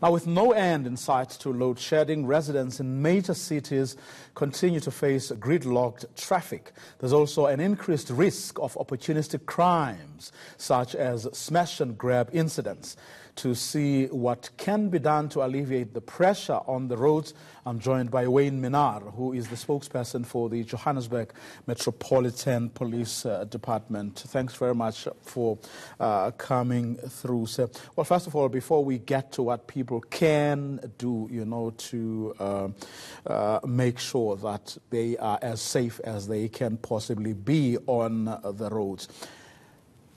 Now, with no end in sight to load shedding, residents in major cities continue to face gridlocked traffic. There's also an increased risk of opportunistic crimes, such as smash and grab incidents. To see what can be done to alleviate the pressure on the roads, I'm joined by Wayne Minnaar, who is the spokesperson for the Johannesburg Metropolitan Police Department. Thanks very much for coming through, sir. Well, first of all, before we get to what people can do, to make sure that they are as safe as they can possibly be on the roads.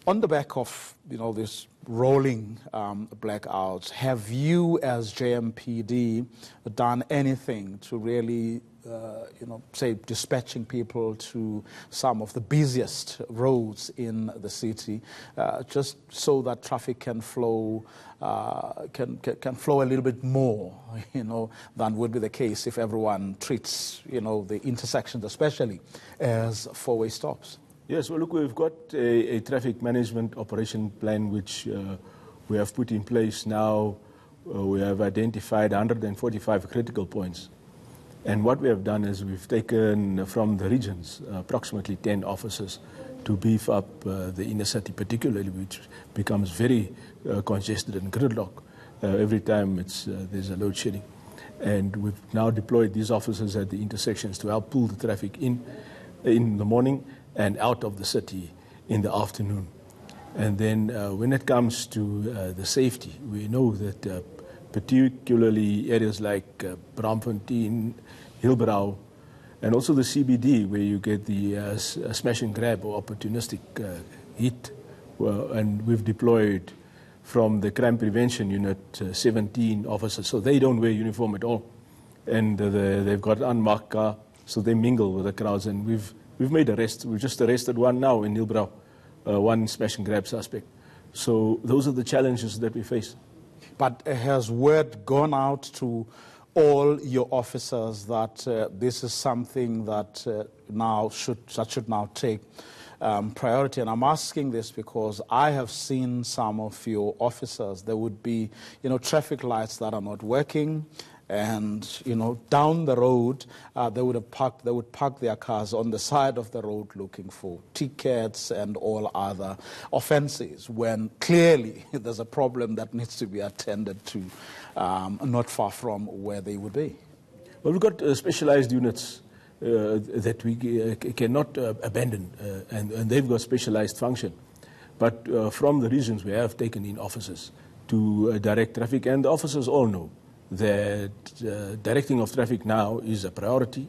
On the back of, this rolling blackouts, have you as JMPD done anything to really, say dispatching people to some of the busiest roads in the city, just so that traffic can flow, can flow a little bit more, than would be the case if everyone treats, the intersections especially as four-way stops? Yes, well, look, we've got a traffic management operation plan which we have put in place now. We have identified 145 critical points. And what we have done is we've taken from the regions approximately 10 officers to beef up the inner city particularly, which becomes very congested and gridlocked every time there's a load shedding. And we've now deployed these officers at the intersections to help pull the traffic in the morning and out of the city in the afternoon. And then when it comes to the safety, we know that particularly areas like Braamfontein, Hillbrow, and also the CBD, where you get the smash and grab or opportunistic hit, and we've deployed from the crime prevention unit 17 officers, so they don't wear uniform at all. And they've got an unmarked car, so they mingle with the crowds, and we've made arrests. We've just arrested one now in Hillbrow, one smash and grab suspect. So those are the challenges that we face. But has word gone out to all your officers that this is something that should now take priority? And I'm asking this because I have seen some of your officers. There would be, traffic lights that are not working. And, down the road, they would park their cars on the side of the road looking for tickets and all other offenses, when clearly there's a problem that needs to be attended to not far from where they would be. Well, we've got specialized units that we cannot abandon, and they've got specialized function. But from the regions, we have taken in officers to direct traffic, and the officers all know that directing of traffic now is a priority,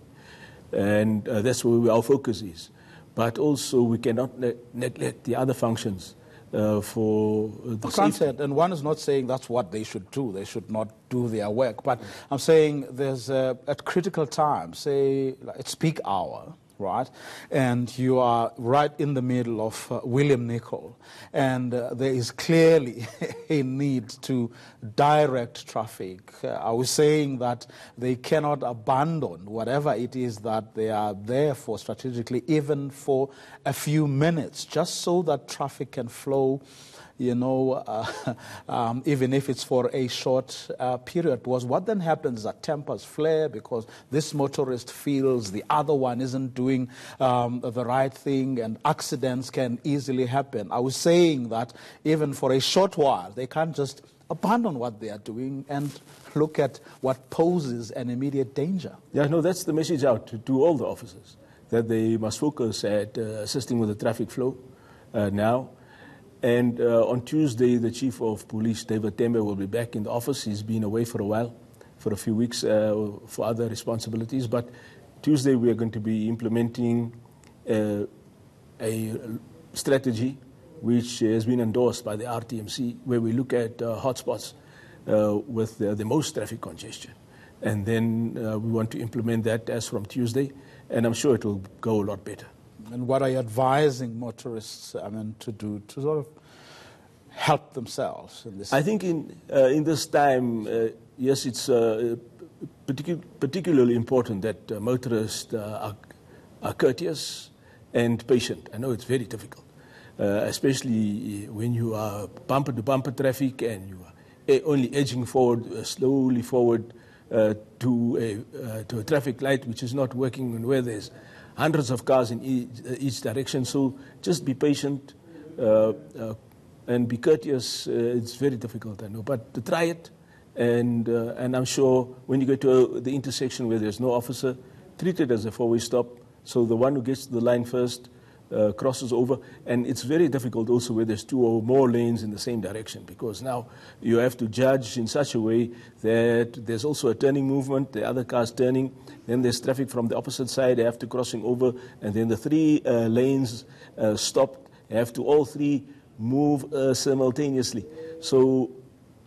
and that's where our focus is. But also we cannot neglect the other functions for the safety. And one is not saying that's what they should do. They should not do their work. But I'm saying there's at critical times, say it's peak hour, right? And you are right in the middle of William Nicol, and there is clearly a need to direct traffic. I was saying that they cannot abandon whatever it is that they are there for strategically, even for a few minutes, just so that traffic can flow, even if it's for a short period. Because what then happens is that tempers flare because this motorist feels the other one isn't doing the right thing, and accidents can easily happen. I was saying that even for a short while, they can't just abandon what they are doing and look at what poses an immediate danger. Yeah, no, that's the message out to all the officers, that they must focus at assisting with the traffic flow now. And on Tuesday, the Chief of Police, David Tembe, will be back in the office. He's been away for a while, for a few weeks, for other responsibilities. But Tuesday, we are going to be implementing a strategy which has been endorsed by the RTMC, where we look at hotspots with the most traffic congestion. And then we want to implement that as from Tuesday, and I'm sure it will go a lot better. And what are you advising motorists, to do to sort of help themselves in this? I think in this time, yes, it's particularly important that motorists are courteous and patient. I know it's very difficult, especially when you are bumper-to-bumper traffic and you are only edging forward, slowly forward to a traffic light which is not working, and where there's hundreds of cars in each direction. So just be patient and be courteous. It's very difficult, I know, but to try it. And I'm sure when you go to the intersection where there's no officer, treat it as a four-way stop. So the one who gets to the line first crosses over. And it's very difficult also where there's two or more lanes in the same direction, because now you have to judge in such a way that there's also a turning movement, the other car's turning, then there's traffic from the opposite side, they have to crossing over, and then the three lanes stopped, they have to all three move simultaneously. So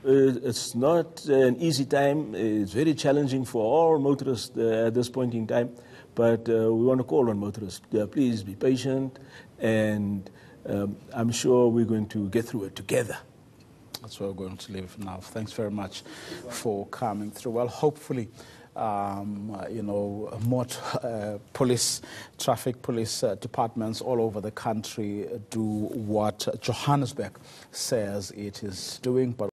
it's not an easy time. It's very challenging for all motorists at this point in time. But we want to call on motorists, please be patient, and I'm sure we're going to get through it together. That's where we're going to live now. Thanks very much for coming through. Well, hopefully, more traffic police departments all over the country do what Johannesburg says it is doing. But